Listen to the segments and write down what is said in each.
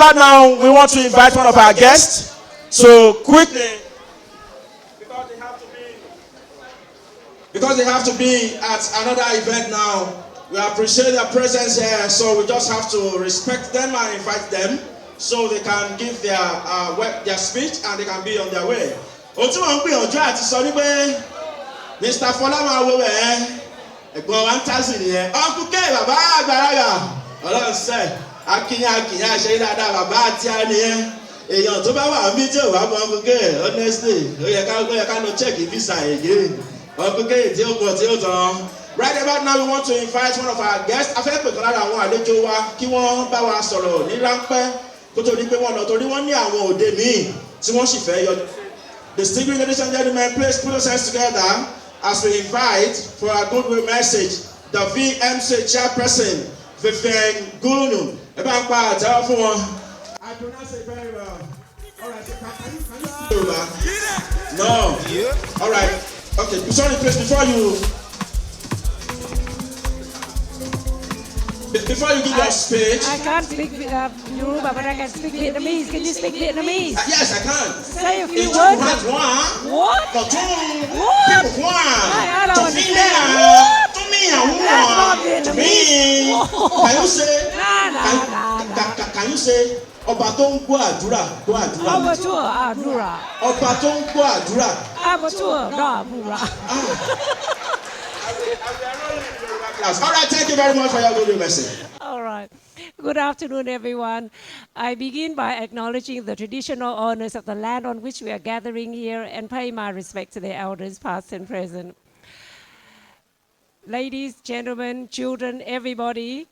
about now, we want to invite one of our guests. So quickly, because they have to be at another event now, we appreciate their presence here. So we just have to respect them and invite them so they can give their speech and they can be on their way. Mr. Fọlámà wo bẹ́ẹ̀ ẹ̀gbọ́n wa ń tásì nìyẹn ọkùnkẹ́ bàbá àgbàlagbà ọlọ́run sẹ́ akínyà ṣe dáadáa bàbá àti àníyẹn èèyàn tó bá wà mí tí ò wá bọ́ ọkùnkẹ́ honestly ó yẹ ká lọ check visa again ọkùnkẹ́ tí ó pọ̀ tí ó tán. Right about now we want to invite one of our guests afẹ́ pè kan lára àwọn àlejò wa kí wọ́n bá wa sọ̀rọ̀ ní ráńpẹ́ kó tó di pé wọ́n lọ torí wọ́n ní àwọn òde míì tí wọ́n sì fẹ́ yọ. Distinguished ladies and gentlemen, please put your hands together as we invite for a goodwill message the VMC chairperson, Vivian Gunu. I pronounce it very well. All right, so can you no. All right. Okay, sorry, please, before you give your speech. I can't speak Yoruba, but I can speak Vietnamese. Can you speak Vietnamese? Yes, I can. Say a few words. What? What? I don't understand. That's not Vietnamese. Can you say? Can you say? Ọba tó ń gbọ́ àdúrà. Ọba tó àdúrà. Ọba tó ń gbọ́ àdúrà. Ọba tó àdúrà. All right, thank you very much for your good message. All right. Good afternoon, everyone. I begin by acknowledging the traditional owners of the land on which we are gathering here and pay my respect to their elders, past and present. Ladies, gentlemen, children, everybody,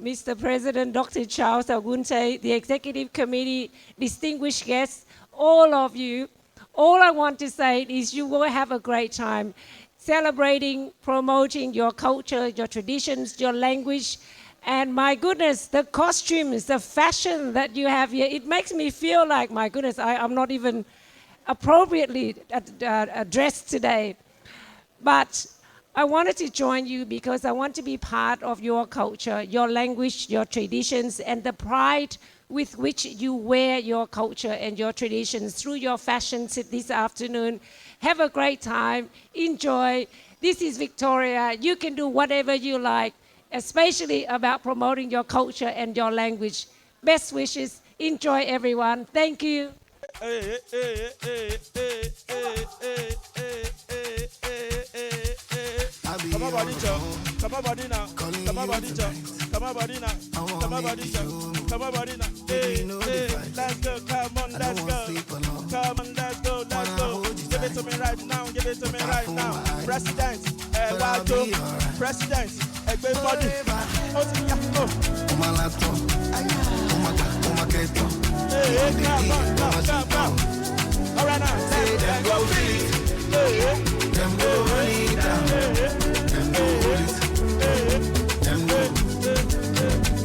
Mr. President, Dr. Charles Agunte, the Executive Committee, distinguished guests, all of you, all I want to say is you will have a great time celebrating, promoting your culture, your traditions, your language, and my goodness, the costumes, the fashion that you have here, it makes me feel like, my goodness, I'm not even appropriately dressed today. But I wanted to join you because I want to be part of your culture, your language, your traditions, and the pride with which you wear your culture and your traditions through your fashions this afternoon. Have a great time. Enjoy. This is Victoria. You can do whatever you like, especially about promoting your culture and your language. Best wishes. Enjoy, everyone. Thank you. Come on, body now. Come on, body now. Come on, body now. Come on, body now. Come on, body now. Come on, body now. Hey, let's go. Come on, let's go. Come on, let's go. Let's go. Give it to me right now. Give it to me right now. President, Wado. President, everybody. Hey, come on, come on. All right now. Let's go. Them go run it down. Them go hold it. Them go.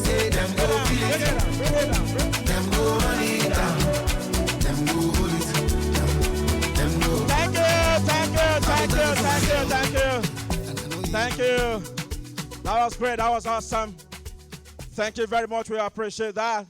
Say them go feel it. Them go run it down. Them go hold it. Them go. Thank you. That was great. That was awesome. Thank you very much. We appreciate that.